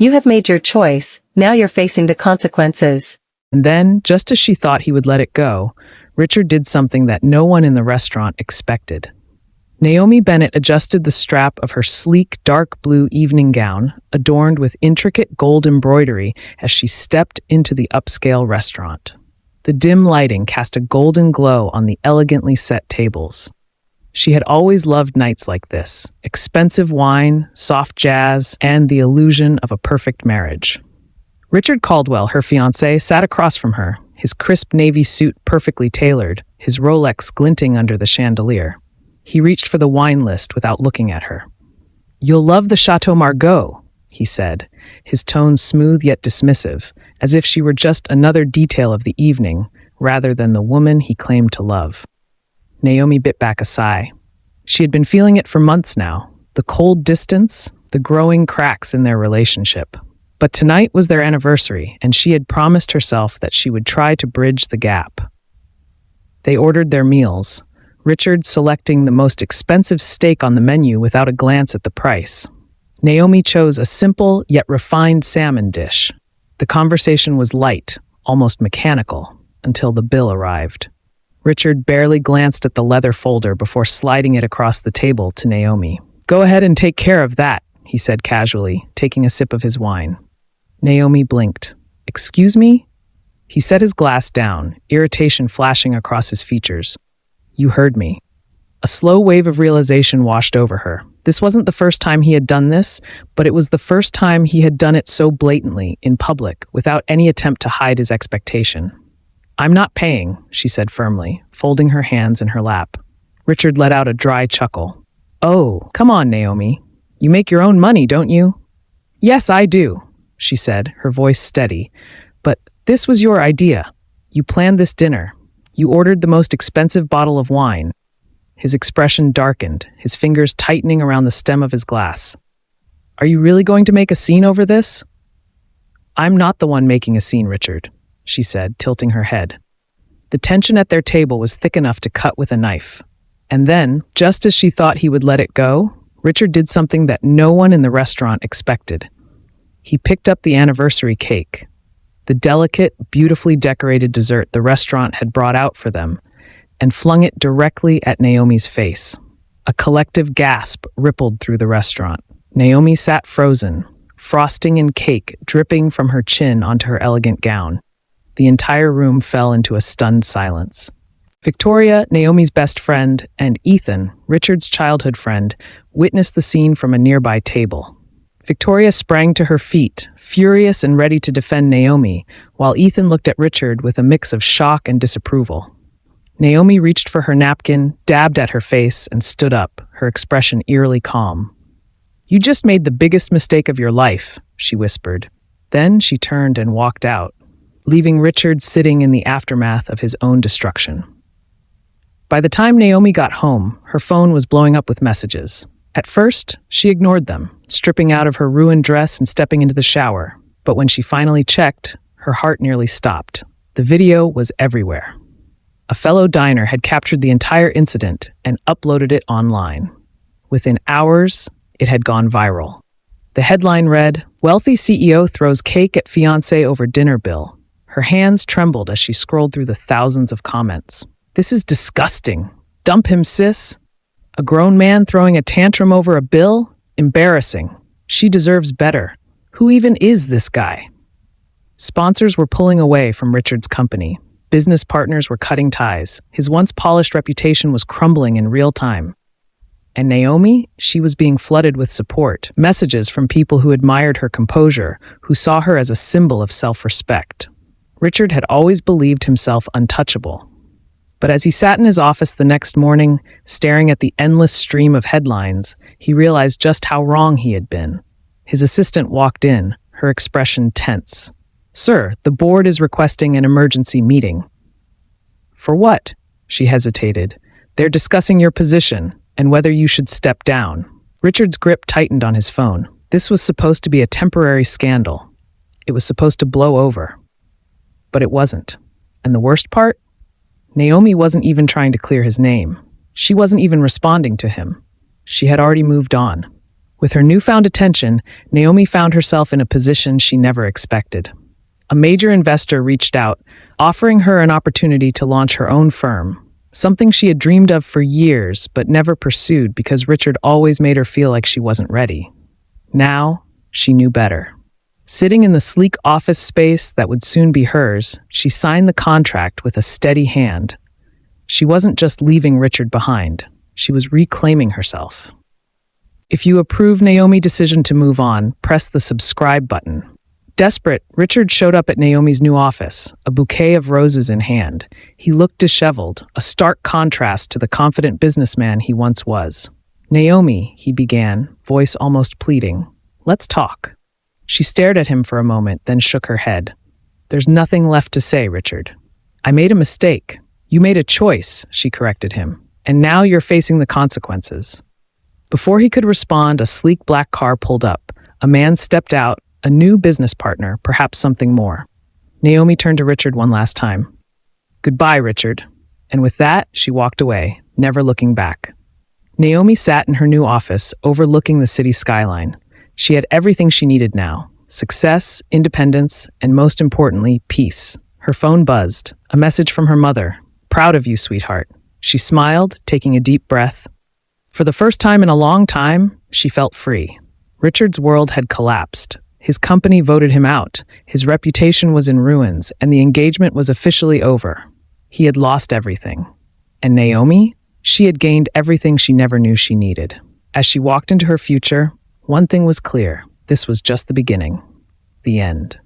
You have made your choice, now you're facing the consequences. And then, just as she thought he would let it go, Richard did something that no one in the restaurant expected. Naomi Bennett adjusted the strap of her sleek dark blue evening gown, adorned with intricate gold embroidery, as she stepped into the upscale restaurant. The dim lighting cast a golden glow on the elegantly set tables. She had always loved nights like this: expensive wine, soft jazz, and the illusion of a perfect marriage. Richard Caldwell, her fiancé, sat across from her, his crisp navy suit perfectly tailored, his Rolex glinting under the chandelier. He reached for the wine list without looking at her. "You'll love the Chateau Margaux," he said, his tone smooth yet dismissive, as if she were just another detail of the evening, rather than the woman he claimed to love. Naomi bit back a sigh. She had been feeling it for months now, the cold distance, the growing cracks in their relationship. But tonight was their anniversary, and she had promised herself that she would try to bridge the gap. They ordered their meals, Richard selecting the most expensive steak on the menu without a glance at the price. Naomi chose a simple yet refined salmon dish. The conversation was light, almost mechanical, until the bill arrived. Richard barely glanced at the leather folder before sliding it across the table to Naomi. "Go ahead and take care of that," he said casually, taking a sip of his wine. Naomi blinked. "Excuse me?" He set his glass down, irritation flashing across his features. "You heard me." A slow wave of realization washed over her. This wasn't the first time he had done this, but it was the first time he had done it so blatantly, in public, without any attempt to hide his expectation. "I'm not paying," she said firmly, folding her hands in her lap. Richard let out a dry chuckle. "Oh, come on, Naomi. You make your own money, don't you?" "Yes, I do," she said, her voice steady. "But this was your idea. You planned this dinner. You ordered the most expensive bottle of wine." His expression darkened, his fingers tightening around the stem of his glass. "Are you really going to make a scene over this?" "I'm not the one making a scene, Richard," she said, tilting her head. The tension at their table was thick enough to cut with a knife. And then, just as she thought he would let it go, Richard did something that no one in the restaurant expected. He picked up the anniversary cake, the delicate, beautifully decorated dessert the restaurant had brought out for them, and flung it directly at Naomi's face. A collective gasp rippled through the restaurant. Naomi sat frozen, frosting and cake dripping from her chin onto her elegant gown. The entire room fell into a stunned silence. Victoria, Naomi's best friend, and Ethan, Richard's childhood friend, witnessed the scene from a nearby table. Victoria sprang to her feet, furious and ready to defend Naomi, while Ethan looked at Richard with a mix of shock and disapproval. Naomi reached for her napkin, dabbed at her face, and stood up, her expression eerily calm. "You just made the biggest mistake of your life," she whispered. Then she turned and walked out, leaving Richard sitting in the aftermath of his own destruction. By the time Naomi got home, her phone was blowing up with messages. At first, she ignored them, stripping out of her ruined dress and stepping into the shower. But when she finally checked, her heart nearly stopped. The video was everywhere. A fellow diner had captured the entire incident and uploaded it online. Within hours, it had gone viral. The headline read, "Wealthy CEO throws cake at fiancé over dinner bill." Her hands trembled as she scrolled through the thousands of comments. "This is disgusting. Dump him, sis. A grown man throwing a tantrum over a bill? Embarrassing. She deserves better. Who even is this guy?" Sponsors were pulling away from Richard's company. Business partners were cutting ties. His once polished reputation was crumbling in real time. And Naomi, she was being flooded with support, messages from people who admired her composure, who saw her as a symbol of self-respect. Richard had always believed himself untouchable. But as he sat in his office the next morning, staring at the endless stream of headlines, he realized just how wrong he had been. His assistant walked in, her expression tense. "Sir, the board is requesting an emergency meeting." "For what?" She hesitated. "They're discussing your position and whether you should step down." Richard's grip tightened on his phone. This was supposed to be a temporary scandal. It was supposed to blow over. But it wasn't. And the worst part? Naomi wasn't even trying to clear his name. She wasn't even responding to him. She had already moved on. With her newfound attention, Naomi found herself in a position she never expected. A major investor reached out, offering her an opportunity to launch her own firm, something she had dreamed of for years but never pursued because Richard always made her feel like she wasn't ready. Now, she knew better. Sitting in the sleek office space that would soon be hers, she signed the contract with a steady hand. She wasn't just leaving Richard behind, she was reclaiming herself. If you approve Naomi's decision to move on, press the subscribe button. Desperate, Richard showed up at Naomi's new office, a bouquet of roses in hand. He looked disheveled, a stark contrast to the confident businessman he once was. "Naomi," he began, voice almost pleading, "let's talk." She stared at him for a moment, then shook her head. "There's nothing left to say, Richard. I made a mistake. You made a choice," she corrected him, "and now you're facing the consequences." Before he could respond, a sleek black car pulled up. A man stepped out, a new business partner, perhaps something more. Naomi turned to Richard one last time. "Goodbye, Richard." And with that, she walked away, never looking back. Naomi sat in her new office, overlooking the city skyline. She had everything she needed now: success, independence, and most importantly, peace. Her phone buzzed, a message from her mother. "Proud of you, sweetheart." She smiled, taking a deep breath. For the first time in a long time, she felt free. Richard's world had collapsed. His company voted him out, his reputation was in ruins, and the engagement was officially over. He had lost everything. And Naomi? She had gained everything she never knew she needed. As she walked into her future, one thing was clear: this was just the beginning. The end.